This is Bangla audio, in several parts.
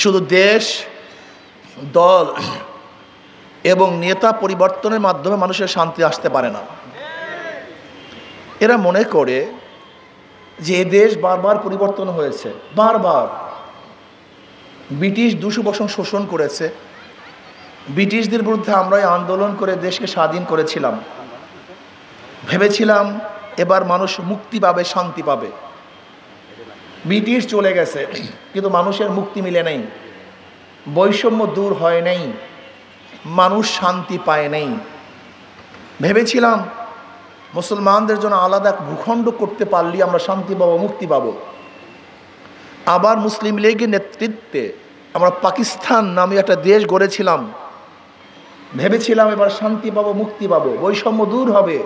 শুধু দেশ, দল এবং নেতা পরিবর্তনের মাধ্যমে মানুষের শান্তি আসতে পারে না। এরা মনে করে যে এ দেশ বারবার পরিবর্তন হয়েছে, বারবার ব্রিটিশ 200 বছর শোষণ করেছে। ব্রিটিশদের বিরুদ্ধে আমরাই আন্দোলন করে দেশকে স্বাধীন করেছিলাম, ভেবেছিলাম এবার মানুষ মুক্তি পাবে, শান্তি পাবে। ব্রিটিশ চলে গেছে, কিন্তু মানুষের মুক্তি মিলে নেই, বৈষম্য দূর হয় নাই, মানুষ শান্তি পায় নাই। ভেবেছিলাম মুসলমানদের জন্য আলাদা ভূখণ্ড করতে পারলে আমরা শান্তি পাবো, মুক্তি পাবো। আবার মুসলিম লীগের নেতৃত্বে আমরা পাকিস্তান নামে একটা দেশ গড়েছিলাম, ভেবেছিলাম এবার শান্তি পাবো, মুক্তি পাবো, বৈষম্য দূর হবে।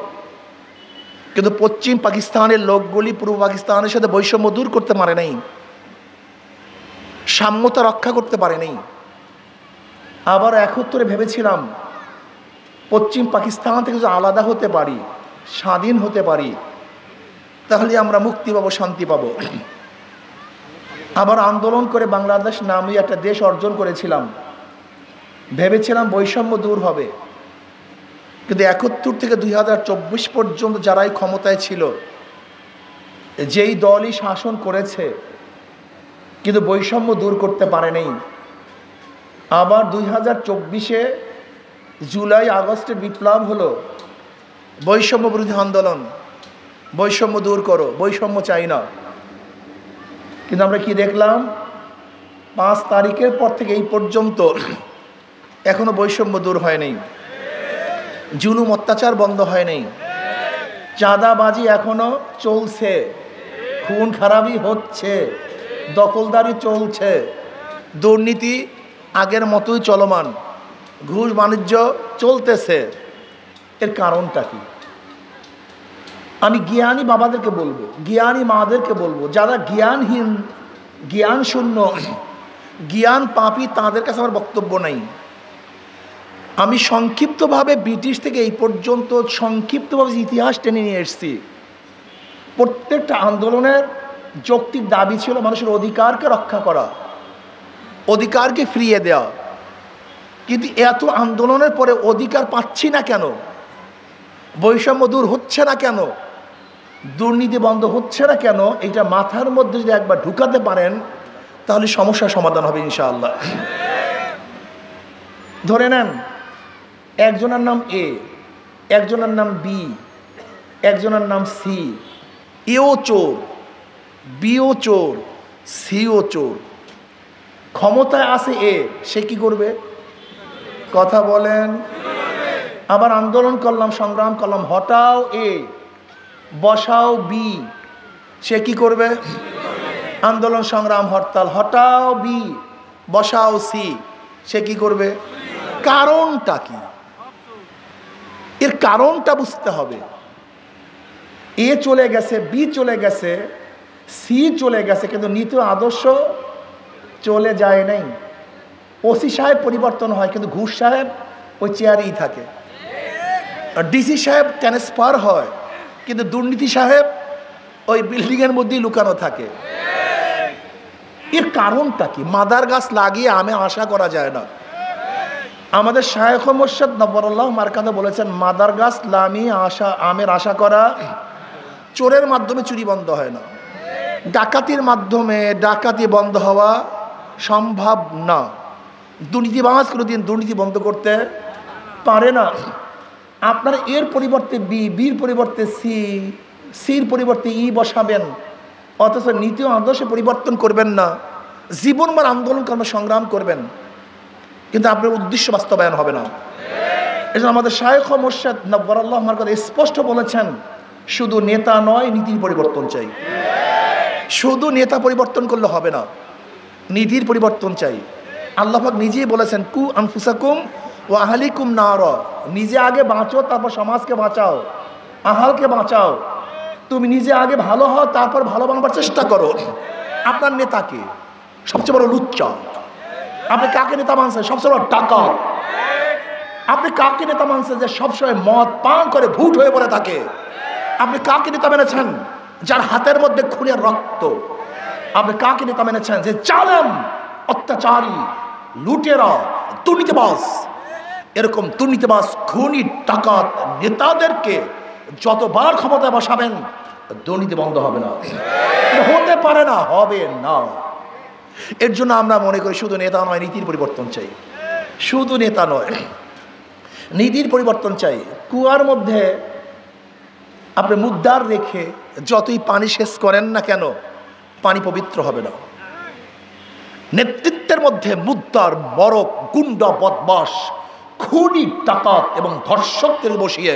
কিন্তু পশ্চিম পাকিস্তানের লোকগুলি পূর্ব পাকিস্তানের সাথে বৈষম্য দূর করতে পারে নাই, সাম্যতা রক্ষা করতে পারে নাই। আবার 71 ভেবেছিলাম পশ্চিম পাকিস্তান থেকে যদি আলাদা হতে পারি, স্বাধীন হতে পারি, তাহলে আমরা মুক্তি পাবো, শান্তি পাবো। আবার আন্দোলন করে বাংলাদেশ নামে একটা দেশ অর্জন করেছিলাম, ভেবেছিলাম বৈষম্য দূর হবে। কিন্তু 71 থেকে 2024 পর্যন্ত যারাই ক্ষমতায় ছিল, যেই দলই শাসন করেছে, কিন্তু বৈষম্য দূর করতে পারে নাই। আবার 2024-এ জুলাই আগস্টের বিপ্লব হলো, বৈষম্য বিরোধী আন্দোলন, বৈষম্য দূর করো, বৈষম্য চাই না। কিন্তু আমরা কি দেখলাম, 5 তারিখের পর থেকে এই পর্যন্ত এখনো বৈষম্য দূর হয় নাই, জুলুম অত্যাচার বন্ধ হয় নাই, চাঁদাবাজি এখনো চলছে, খুন খারাপি হচ্ছে, দখলদারি চলছে, দুর্নীতি আগের মতোই চলমান, ঘুষ বাণিজ্য চলতেছে। এর কারণটা কি? আমি জ্ঞানী বাবাদেরকে বলবো, জ্ঞানী মাদেরকে বলবো, যারা জ্ঞানহীন, জ্ঞান শূন্য, জ্ঞান পাপী, তাদের কাছে আমার বক্তব্য নাই। আমি সংক্ষিপ্তভাবে ব্রিটিশ থেকে এই পর্যন্ত সংক্ষিপ্তভাবে ইতিহাস টেনে নিয়ে এসেছি। প্রত্যেকটা আন্দোলনের যৌক্তিক দাবি ছিল মানুষের অধিকারকে রক্ষা করা, অধিকারকে ফিরিয়ে দেওয়া। কিন্তু এত আন্দোলনের পরে অধিকার পাচ্ছি না কেন? বৈষম্য দূর হচ্ছে না কেন? দুর্নীতি বন্ধ হচ্ছে না কেন? এটা মাথার মধ্যে যদি একবার ঢুকাতে পারেন, তাহলে সমস্যার সমাধান হবে ইনশাআল্লাহ। ধরে নেন, একজনের নাম এ, একজনের নাম বি, একজনের নাম সি। এও চোর, বিও চোর, সিও চোর। ক্ষমতায় আছে এ, সে কি করবে? কথা বলেন। আবার আন্দোলন করলাম, সংগ্রাম করলাম, হটাও এ, বসাও বি, সে কি করবে? আন্দোলন সংগ্রাম হরতাল, হটাও বি, বসাও সি, সে কি করবে? কারণটা কি? এর কারণটা বুঝতে হবে। এ চলে গেছে, বি চলে গেছে, সি চলে গেছে, কিন্তু নীতি আদর্শ চলে যায় নাই। ওসি সাহেব পরিবর্তন হয়, কিন্তু ঘুষ সাহেব ওই চেয়ারেই থাকে। ডিসি সাহেব ট্রান্সফার হয়, কিন্তু দুর্নীতি সাহেব ওই বিল্ডিংয়ের মধ্যেই লুকানো থাকে। এর কারণটা কি? মাদার গাছ লাগিয়ে আমে আশা করা যায় না। আমাদের শায়খ মুর্শিদ নব্বরুল্লাহ মারকাদা বলেছেন, মাদার গাছ লামিয়ে আমের আশা করা। চোরের মাধ্যমে চুরি বন্ধ হয় না, ডাকাতির মাধ্যমে ডাকাতি বন্ধ হওয়া সম্ভব না। দুর্নীতিবাজ কোনোদিন দুর্নীতি বন্ধ করতে পারে না। আপনারা এর পরিবর্তে বি, বির পরিবর্তে সি, সির পরিবর্তে ই বসাবেন, অথচ নীতি আদর্শে পরিবর্তন করবেন না। জীবনভর আন্দোলন কর্ম সংগ্রাম করবেন, কিন্তু আপনার উদ্দেশ্য বাস্তবায়ন হবে না। এজন্য আমাদের শায়খ মুর্শিদ নব্বরুল্লাহ মারকাদা স্পষ্ট বলেছেন, শুধু নেতা নয়, নীতির পরিবর্তন চাই। শুধু নেতা পরিবর্তন করলে হবে না, নীতির পরিবর্তন চাই। আল্লাহ পাক নিজেই বলেছেন, কু আনফুসাকুম ও আহলিকুম নার, নিজে আগে বাঁচো, তারপর সমাজকে বাঁচাও, আহালকে বাঁচাও। তুমি নিজে আগে ভালো হও, তারপর ভালো বানাবার চেষ্টা করো। আপনার নেতাকে সবচেয়ে বড় লুচ্চা, আপনি কাকে নেতা মানছেন? সবচেয়ে বড় টাকা। আপনি কাকে নেতা মানছেন যে সবসময় মদ পান করে ভূত হয়ে পড়ে থাকে? আপনি কাকে নেতা মেনেছেন যার হাতের মধ্যে খুনের রক্ত? আপনি কাকে নেতা মেনেছেন যে জালেম, অত্যাচারী, লুটেরা, দুর্নীতিবাজ, এরকম দুর্নীতিবাজ, খুনি, ডাকাত নেতাদেরকে যতবার ক্ষমতায় বসাবেন দুর্নীতি বন্ধ হবে না। হতে পারে না, হবে না। এর জন্য আমরা মনে করি শুধু নেতা নয়, নীতির পরিবর্তন চাই। শুধু নেতা নয়, নীতির পরিবর্তন চাই। কুয়ার মধ্যে আপনি মুদ্রার রেখে যতই পানি শেষ করেন না কেন, পানি পবিত্র হবে না। নেতৃত্বের মধ্যে মুদ্রার বরফ, গুন্ডা, বদমাশ, খুনি, ডাকাত এবং ধর্ষকদের বসিয়ে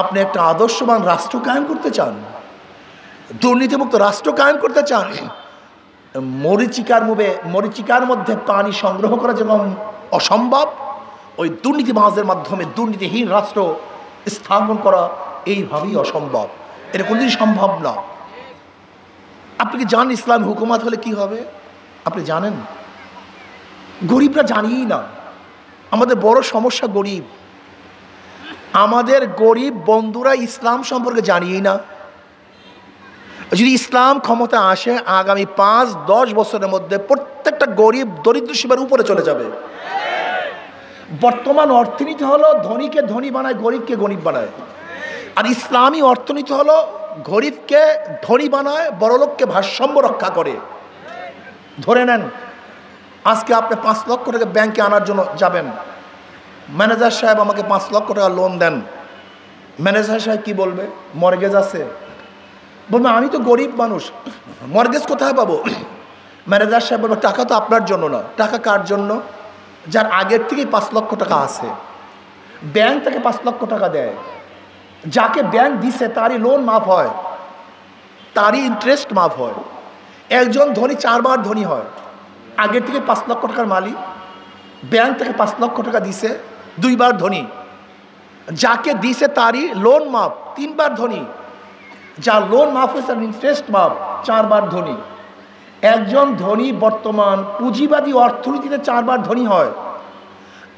আপনি একটা আদর্শবান রাষ্ট্র কায়েম করতে চান, দুর্নীতিমুক্ত রাষ্ট্র কায়েম করতে চান। মরিচিকার মধ্যে পানি সংগ্রহ করা যেমন অসম্ভব, ওই দুর্নীতিবাজের মাধ্যমে দুর্নীতিহীন রাষ্ট্র স্থাপন করা এইভাবেই অসম্ভব। এটা কোনোদিন সম্ভব না। আপনি কি জানেন ইসলাম হুকুমাত হলে কি হবে? আপনি জানেন? গরিবরা জানিই না। আমাদের বড় সমস্যা গরিব। আমাদের গরিব বন্ধুরা ইসলাম সম্পর্কে জানিই না। যদি ইসলাম ক্ষমতা আসে, আগামী 5-10 বছরের মধ্যে প্রত্যেকটা গরিব দরিদ্র সীমার উপরে চলে যাবে। বর্তমান অর্থনীতি হলো ধনীকে ধনী বানায়, গরিবকে গরিব বানায়। আর ইসলামী অর্থনীতি হলো গরিবকে ধনী বানায়, বড়লোককে ভারসাম্য রক্ষা করে। ধরে নেন আজকে আপনি 5 লক্ষ টাকা ব্যাংকে আনার জন্য যাবেন, ম্যানেজার সাহেব আমাকে 5 লক্ষ টাকা লোন দেন। ম্যানেজার সাহেব কি বলবে? মর্গেজ আছে। বলবে আমি তো গরিব মানুষ, মর্গেজ কোথায় পাবো? ম্যানেজার সাহেব বলবে টাকা তো আপনার জন্য না। টাকা কার জন্য? যার আগের থেকেই 5 লক্ষ টাকা আছে। ব্যাংক থেকে 5 লক্ষ টাকা দেয়, যাকে ব্যাংক দিছে তারই লোন মাফ হয়, তারই ইন্টারেস্ট মাফ হয়। একজন ধনী 4 বার ধনী হয়। আগের থেকে 5 লক্ষ টাকার মালিক, ব্যাংক থেকে 5 লক্ষ টাকা দিছে, 2 বার ধনী। যাকে দিছে তারই লোন মাফ, 3 বার ধনী। যা লোন মাফ হয়েছে ইন্টারেস্ট মাফ, 4 বার ধনী। একজন ধনী বর্তমান পুঁজিবাদী অর্থনীতিতে 4 বার ধনী হয়,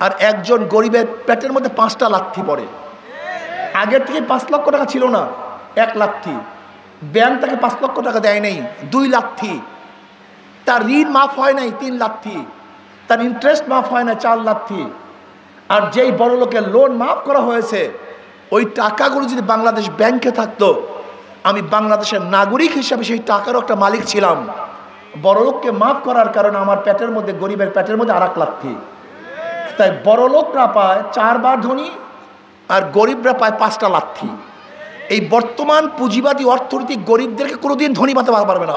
আর একজন গরিবের পেটের মধ্যে 5টা লাথি পড়ে। আগের থেকে 5 লক্ষ টাকা ছিল না, 1 লাথি। ব্যাংক তাকে 5 লক্ষ টাকা দেয় নাই, 2 লাথি। তার ঋণ মাফ হয় নাই, 3 লাথি। তার ইন্টারেস্ট মাফ হয় না, 4 লাথি। আর যেই বড় লোকের লোন মাফ করা হয়েছে, ওই টাকাগুলো যদি বাংলাদেশ ব্যাংকে থাকতো, আমি বাংলাদেশের নাগরিক হিসাবে সেই টাকারও একটা মালিক ছিলাম। বড়লোককে মাফ করার কারণে আমার পেটের মধ্যে, গরিবের পেটের মধ্যে 1 লাথি। তাই বড়লোকরা পায় 4 বার ধনী, আর গরিবরা পায় 5টা লাথি। এই বর্তমান পুঁজিবাদী অর্থনীতি গরিবদেরকে কোনোদিন ধনী বানাতে পারবে না।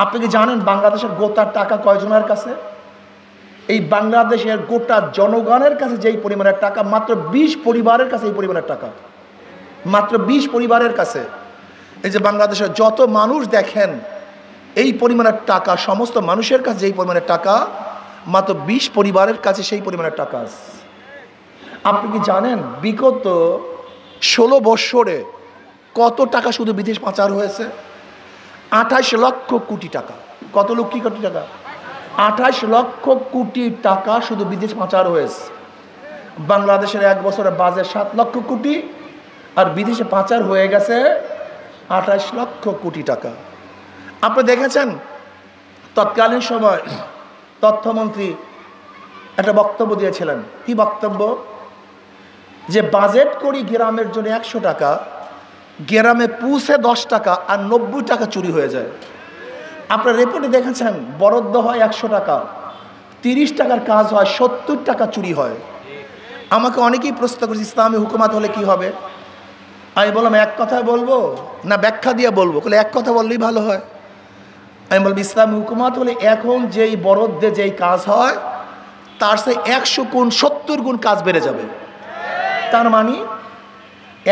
আপনি কি জানেন বাংলাদেশের গোটার টাকা কয়জনের কাছে? এই বাংলাদেশের গোটা জনগণের কাছে যেই পরিমাণের টাকা, মাত্র 20 পরিবারের কাছে এই পরিমাণের টাকা। মাত্র 20 পরিবারের কাছে। এই যে বাংলাদেশের যত মানুষ দেখেন, এই পরিমাণের টাকা, সমস্ত মানুষের কাছে যেই পরিমাণের টাকা, মাত্র 20 পরিবারের কাছে সেই পরিমাণের টাকা আছে। আপনি কি জানেন বিগত 16 বছরে কত টাকা শুধু বিদেশ পাচার হয়েছে? 28 লক্ষ কোটি টাকা। কত লক্ষ কোটি টাকা? 28 লক্ষ কোটি টাকা শুধু বিদেশ পাচার হয়েছে। বাংলাদেশের 1 বছরে বাজেট 7 লক্ষ কোটি, আর বিদেশে পাচার হয়ে গেছে 28 লক্ষ কোটি টাকা। আপনি দেখেছেন তৎকালীন সময় তথ্যমন্ত্রী একটা বক্তব্য দিয়েছিলেন। কি বক্তব্য? যে বাজেট করি গ্রামের জন্য 100 টাকা, গ্রামে পৌঁছে 10 টাকা, আর 90 টাকা চুরি হয়ে যায়। আপনার রিপোর্টে দেখেছেন বরাদ্দ হয় 100 টাকা, 30 টাকার কাজ হয়, 70 টাকা চুরি হয়। আমাকে অনেকেই প্রশ্ন করেছে ইসলামী হুকুমাত হলে কি হবে? আমি বললাম এক কথায় বলবো না ব্যাখ্যা দিয়ে বলবো? বলে এক কথা বললেই ভালো হয়। আমি বলবো ইসলামী হুকুমাত হলে এখন যেই বরাদ্দে যেই কাজ হয়, তার সে 100 গুণ 70 গুণ কাজ বেড়ে যাবে। তার মানে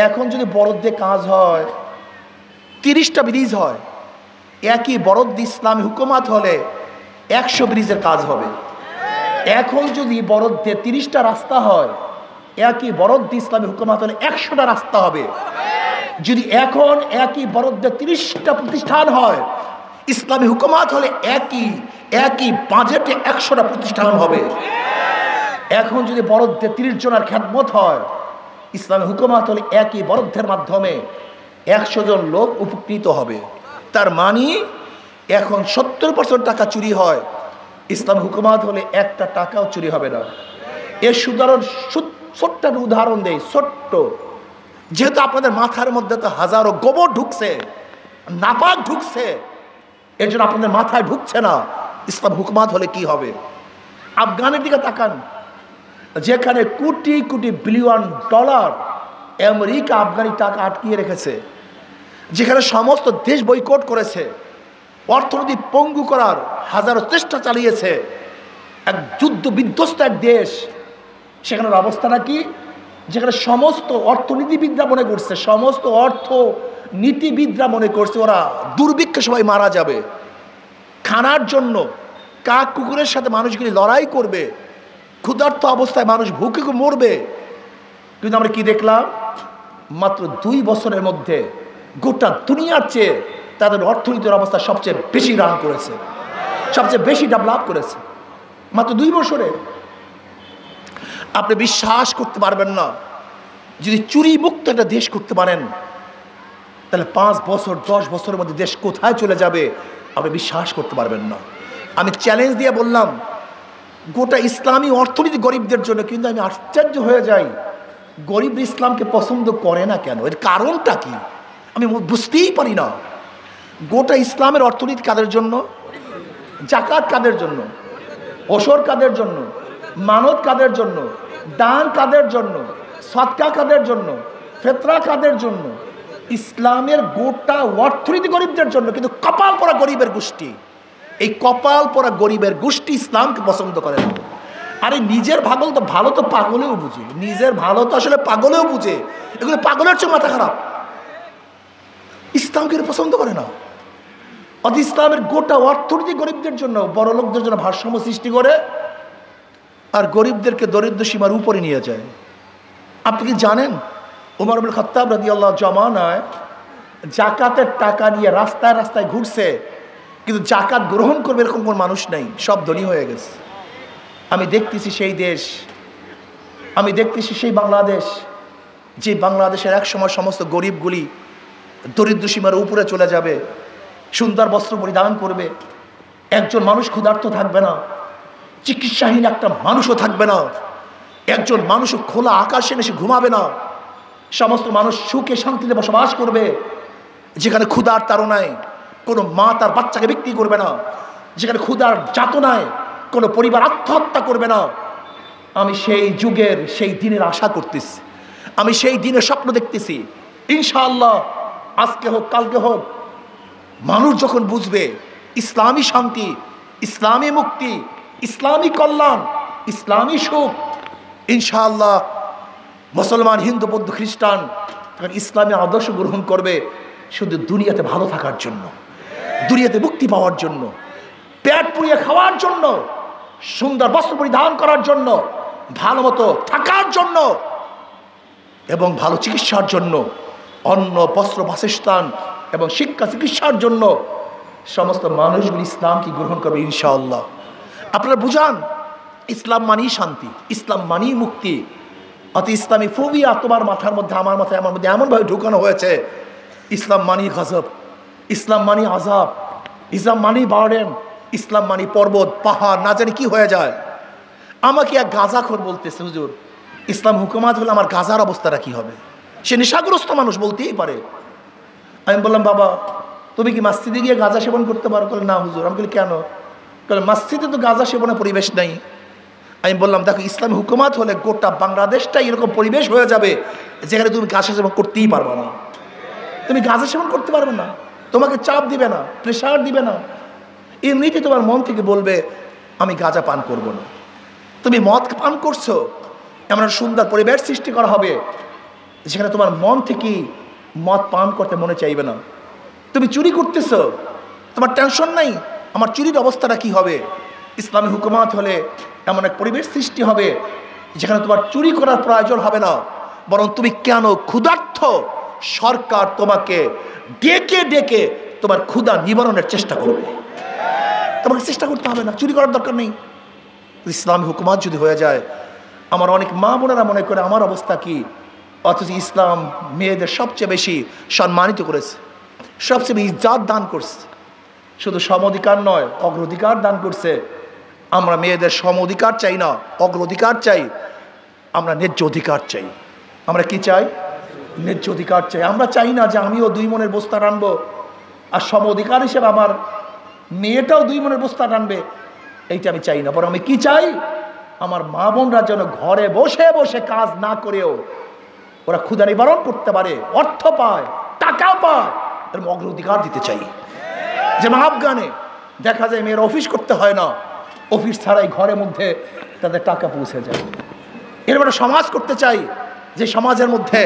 এখন যদি বরাদ্দে কাজ হয়, 30টা ব্রিজ হয়, একই বরাদ্দে ইসলামী হুকুমাত হলে 100 ব্রিজের কাজ হবে। এখন যদি বরাদ্দে 30টা রাস্তা হয়, একই বরাদ্দে ইসলামী হুকুমাত হলে 100টা রাস্তা হবে। যদি এখন একই বরাদ্দে 30টা প্রতিষ্ঠান হয়, ইসলামী হুকুমাত হলে একই বাজেটে 100টা প্রতিষ্ঠান হবে। এখন যদি বরাদ্দে 30 জনের খেদমত হয়, ইসলামী হুকুমাত হলে একই বরাদ্দের মাধ্যমে 100 জন লোক উপকৃত হবে। তার মানে এখন 70% টাকা চুরি হয়, ইসলাম হুকুমাত হলে একটা টাকাও চুরি হবে না। এর ছোট্ট একটা উদাহরণ দেই, ছোট্ট। যেহেতু আপনাদের মাথার মধ্যে তো হাজারো গোবর ঢুকছে, নাপাক ঢুকছে, এর জন্য আপনাদের মাথায় ঢুকছে না ইসলাম হুকুমাত হলে কি হবে। আফগানের দিকে তাকান, যেখানে crore crore billion dollar America Afghani টাকা আটকিয়ে রেখেছে, যেখানে সমস্ত দেশ বয়কট করেছে, অর্থনীতি পঙ্গু করার হাজারো চেষ্টা চালিয়েছে, এক যুদ্ধ বিধ্বস্ত এক দেশ, সেখানের অবস্থাটা কি? যেখানে সমস্ত অর্থনীতিবিদরা মনে করছে, সমস্ত অর্থনীতিবিদরা মনে করছে ওরা দুর্ভিক্ষে সবাই মারা যাবে, খানার জন্য কাক কুকুরের সাথে মানুষগুলি লড়াই করবে, ক্ষুধার্ত অবস্থায় মানুষ ভুকে মরবে। কিন্তু আমরা কি দেখলাম? মাত্র 2 বছরের মধ্যে গোটা দুনিয়ার চেয়ে তাদের অর্থনীতির অবস্থা সবচেয়ে বেশি রান করেছে, সবচেয়ে বেশি ডেভেলপ করেছে মাত্র 2 বছরে। আপনি বিশ্বাস করতে পারবেন না, যদি চুরি মুক্ত একটা দেশ করতে পারেন তাহলে 5 বছর 10 বছরের মধ্যে দেশ কোথায় চলে যাবে আপনি বিশ্বাস করতে পারবেন না। আমি চ্যালেঞ্জ দিয়ে বললাম গোটা ইসলামী অর্থনীতি গরিবদের জন্য, কিন্তু আমি আশ্চর্য হয়ে যাই গরিব ইসলামকে পছন্দ করে না কেন, এর কারণটা কি আমি বুঝতেই পারি না। গোটা ইসলামের অর্থনীতি কাদের জন্য? জাকাত কাদের জন্য? ওসর কাদের জন্য? মানত কাদের জন্য? দান কাদের জন্য? সদকা কাদের জন্য? ফেতরা কাদের জন্য? ইসলামের গোটা অর্থনীতি গরিবদের জন্য। কিন্তু কপাল পরা গরিবের গোষ্ঠী, এই কপাল পরা গরিবের গোষ্ঠী ইসলামকে পছন্দ করে না। আরে নিজের ভালো তো পাগলেও বুঝে, নিজের ভালো তো আসলে পাগলেও বুঝে, এগুলো পাগলের চেয়ে মাথা খারাপ। ইসলামকে পছন্দ করে না। অর্থাৎ ইসলামের গোটা অর্থনীতি গরিবদের জন্য, বড় লোকদের জন্য ভারসাম্য সৃষ্টি করে আর গরিবদেরকে দরিদ্র সীমার উপরে নিয়ে যায়। আপনি কি জানেন ওমর ইবনে খাত্তাব রাদিয়াল্লাহু জামানায় জাকাতের টাকা নিয়ে রাস্তায় রাস্তায় ঘুরছে, কিন্তু জাকাত গ্রহণ করবে এরকম কোনো মানুষ নেই, সব ধনী হয়ে গেছে। আমি দেখতেছি সেই দেশ, আমি দেখতেছি সেই বাংলাদেশ, যে বাংলাদেশের এক সময় সমস্ত গরিবগুলি দরিদ্র সীমার উপরে চলে যাবে, সুন্দর বস্ত্র পরিধান করবে, একজন মানুষ ক্ষুধার্ত থাকবে না, চিকিৎসাহীন একটা মানুষও থাকবে না, একজন মানুষও খোলা আকাশে এসে ঘুমাবে না, সমস্ত মানুষ সুখে শান্তিতে বসবাস করবে, যেখানে ক্ষুধার তাড়নায় কোনো মা তার বাচ্চাকে বিক্রি করবে না, যেখানে ক্ষুধার যাতনায় কোনো পরিবার আত্মহত্যা করবে না। আমি সেই যুগের সেই দিনের আশা করতেছি, আমি সেই দিনের স্বপ্ন দেখতেছি। ইনশাআল্লাহ আজকে হোক কালকে হোক, মানুষ যখন বুঝবে ইসলামী শান্তি, ইসলামী মুক্তি, ইসলামী কল্যাণ, ইসলামী সুখ, ইনশাআল্লাহ মুসলমান, হিন্দু, বৌদ্ধ, খ্রিস্টান তখন ইসলামী আদর্শ গ্রহণ করবে শুধু দুনিয়াতে ভালো থাকার জন্য, দুনিয়াতে মুক্তি পাওয়ার জন্য, পেট পুড়িয়ে খাওয়ার জন্য, সুন্দর বস্ত্র পরিধান করার জন্য, ভালো মতো থাকার জন্য এবং ভালো চিকিৎসার জন্য, অন্ন বস্ত্র বাসস্থান এবং শিক্ষা চিকিৎসার জন্য সমস্ত মানুষগুলি ইসলামকে গ্রহণ করবে ইনশাআল্লাহ। আপনারা বুঝান ইসলাম মানেই শান্তি, ইসলাম মানেই মুক্তি। অত ইসলামী ফোবিয়া তোমার মাথার মধ্যে আমার মাথায় আমার মধ্যে এমনভাবে ঢুকানো হয়েছে, ইসলাম মানি গজব, ইসলাম মানি আজাব, ইসলাম মানি বার্ডেন, ইসলাম মানি পর্বত পাহাড়, না জানি কি হয়ে যায়। আমাকে এক গাঁজাখোর বলতেছে, হুজুর ইসলাম হুকুমাত হলে আমার গাঁজার অবস্থাটা কি হবে? সে নেশাগ্রস্ত মানুষ, বলতেই পারে। আমি বললাম বাবা তুমি কি মসজিদে গিয়ে গাঁজা সেবন করতে পারো? বলে না হুজুর। আমি বলি কেন? বলে মসজিদে তো গাঁজা সেবনের পরিবেশ নাই। আমি বললাম দেখো ইসলামী হুকুমাত হলে গোটা বাংলাদেশটাই এরকম পরিবেশ হয়ে যাবে যেখানে তুমি গাঁজা সেবন করতেই পারবে না, তুমি গাঁজা সেবন করতে পারবে না, তোমাকে চাপ দিবে না, প্রেশার দিবে না, এমনিতে তোমার মন থেকে বলবে আমি গাঁজা পান করব না। তুমি মদ পান করছো, এমন সুন্দর পরিবেশ সৃষ্টি করা হবে যেখানে তোমার মন থেকে মদ পান করতে মনে চাইবে না। তুমি চুরি করতেছো, তোমার টেনশন নাই আমার চুরির অবস্থাটা কি হবে। ইসলামী হুকুমাত হলে এমন এক পরিবেশ সৃষ্টি হবে যেখানে তোমার চুরি করার প্রয়োজন হবে না, বরং তুমি কেন ক্ষুধার্ত সরকার তোমাকে ডেকে ডেকে তোমার ক্ষুধা নিবারণের চেষ্টা করবে, তোমাকে চেষ্টা করতে হবে না, চুরি করার দরকার নেই। ইসলামী হুকুমাত যদি হয়ে যায়, আমার অনেক মা বোনেরা মনে করে আমার অবস্থা কি, অথচ ইসলাম মেয়েদের সবচেয়ে বেশি সম্মানিত করেছে, সবচেয়ে বেশি ইজ্জত দান করছে, শুধু সম অধিকার নয় অগ্রাধিকার দান করছে। আমরা মেয়েদের সম অধিকার চাই না, অগ্রাধিকার চাই, আমরা ন্যায্য অধিকার চাই। আমরা কি চাই? ন্যায্য অধিকার চাই। আমরা চাই না যে আমিও 2 মনের বস্তা রানবো আর সম অধিকার হিসেবে আমার মেয়েটাও 2 মনের বস্তা রানবে, এইটা আমি চাই না। বরং আমি কি চাই? আমার মা বোনরা যেন ঘরে বসে বসে কাজ না করেও ওরা ক্ষুধা নিবারণ করতে পারে, অর্থ পায়, টাকা পায়, এর অগ্রাধিকার দিতে চাই। যেমন আফগানে দেখা যায় মেয়ের অফিস করতে হয় না, অফিস ছাড়াই ঘরের মধ্যে তাদের টাকা পৌঁছে যায়। এরকম একটা সমাজ করতে চাই যে সমাজের মধ্যে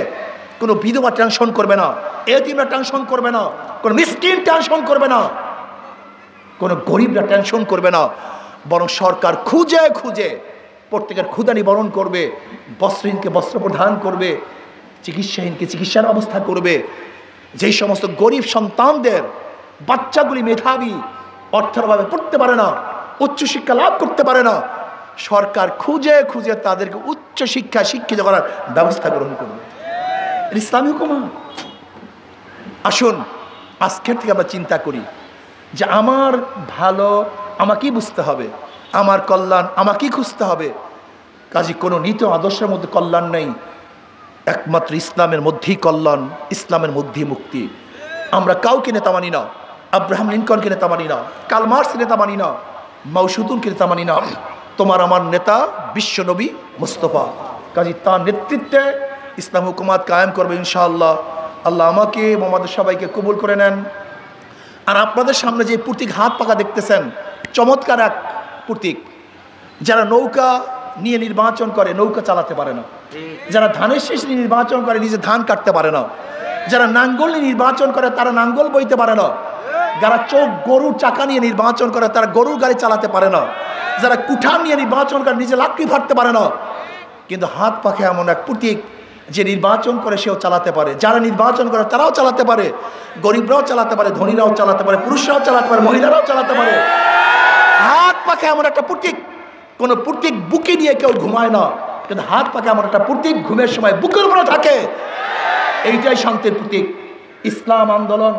কোনো বিধবা টেনশন করবে না, এতিমরা টেনশন করবে না, কোনো মিসকিন টেনশন করবে না, কোনো গরিবরা টেনশন করবে না, বরং সরকার খুঁজে খুঁজে প্রত্যেকের ক্ষুধা নিবারণ করবে, বস্ত্রহীনকে বস্ত্র প্রদান করবে, চিকিৎসাহীনকে চিকিৎসার ব্যবস্থা করবে। যেই সমস্ত গরিব সন্তানদের বাচ্চাগুলি মেধাবী, অর্থের অভাবে পড়তে পারে না, উচ্চশিক্ষা লাভ করতে পারে না, সরকার খুঁজে খুঁজে তাদেরকে উচ্চশিক্ষা শিক্ষিত করার ব্যবস্থা গ্রহণ করবে। ইসলামী হুকুম। আসুন আজকের থেকে আমরা চিন্তা করি যে আমার ভালো আমাকেই বুঝতে হবে, আমার কল্যাণ আমাকেই খুঁজতে হবে। কাজে কোনো নীতি আদর্শের মধ্যে কল্যাণ নেই, একমাত্র ইসলামের মধ্যেই কল্যাণ, ইসলামের মধ্যেই মুক্তি। আমরা কাউকে নেতা মানি না, আব্রাহাম লিঙ্কনকে নেতা মানি না, কার্ল মার্কস নেতা মানি না, মাও সেতুংকে নেতা মানি না। তোমার আমার নেতা বিশ্বনবী মুস্তফা। কাজে তার নেতৃত্বে ইসলাম হুকুমাত কায়েম করবে ইনশাআল্লাহ। আল্লাহ আমাকে এবং আমাদের সবাইকে কবুল করে নেন। আর আপনাদের সামনে যে প্রতীক হাত পাকা দেখতেছেন, চমৎকার এক প্রতীক। যারা নৌকা নিয়ে নির্বাচন করে নৌকা চালাতে পারে না, যারা ধানের শেষ নিয়ে নির্বাচন করে নিজে ধান কাটতে পারে না, যারা নাঙ্গল নিয়ে নির্বাচন করে তারা নাঙ্গল বইতে পারে না, যারা চোখ গরুর চাকা নিয়ে নির্বাচন করে তারা গরুর গাড়ি চালাতে পারে না, যারা কুঠার নিয়ে নির্বাচন করে নিজে লাকড়ি ফাটতে পারে না। কিন্তু হাত পাখে এমন এক প্রতীক যে নির্বাচন করে সেও চালাতে পারে, যারা নির্বাচন করে তারাও চালাতে পারে, গরিবরাও চালাতে পারে, ধনীরাও চালাতে পারে, পুরুষরাও চালাতে পারে, মহিলারাও চালাতে পারে। হাত পাখে এমন একটা প্রতীক, কোনো প্রতীক বুকে নিয়ে কেউ ঘুমায় না, কিন্তু হাত পাখে এমন একটা প্রতীক ঘুমের সময় বুকের উপরে থাকে। এইটাই শান্তির প্রতীক। ইসলাম আন্দোলন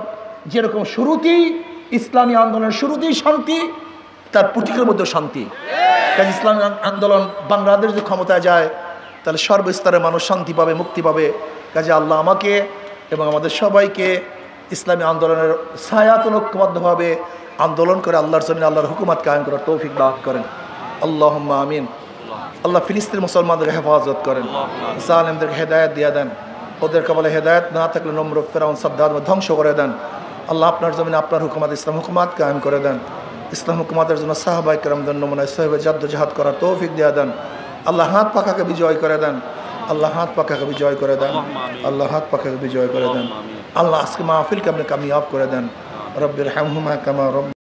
যেরকম শুরুতেই, ইসলামী আন্দোলনের শুরুতেই শান্তি, তার প্রতীকের মধ্যেও শান্তি। কারণ ইসলামী আন্দোলন বাংলাদেশ যদি ক্ষমতায় যায় তাহলে সর্বস্তরের মানুষ শান্তি পাবে, মুক্তি পাবে। কাজে আল্লাহ আমাকে এবং আমাদের সবাইকে ইসলামী আন্দোলনের ছায়াতন ঐক্যবদ্ধভাবে আন্দোলন করে আল্লাহর জমিনে আল্লাহর হুকুমত কায়েম করার তৌফিক দান করেন। আল্লাহুম্মা আমিন। আল্লাহ ফিলিস্তিন মুসলমানদেরকে হেফাজত করেন, জালেমদেরকে হেদায়েত দিয়ে দেন, ওদের কবলে হেদায়েত না থাকলে নম্র ফেরাউন সাদ্দাত ধ্বংস করে দেন। আল্লাহ আপনার জমিনে আপনার হুকুমত ইসলাম হুকুমত কায়েম করে দেন। ইসলাম হুকুমতের জন্য সাহাবায়ে কেরামদের নমুনায় সাহেবে জাদ্দোজাহাদ করার তৌফিক দিয়ে দেন। আল্লাহ হাত পাখাকে বিজয় করে দেন, আল্লাহ হাত পাখাকে বিজয় করে দেন, আল্লাহ হাত পাখাকে বিজয় করে দেন। আল্লাহ আজকে মাহফিলকে আপনি কামিয়াব করে দেন। রব্বির হামহুমা কামা রব্বায়ানি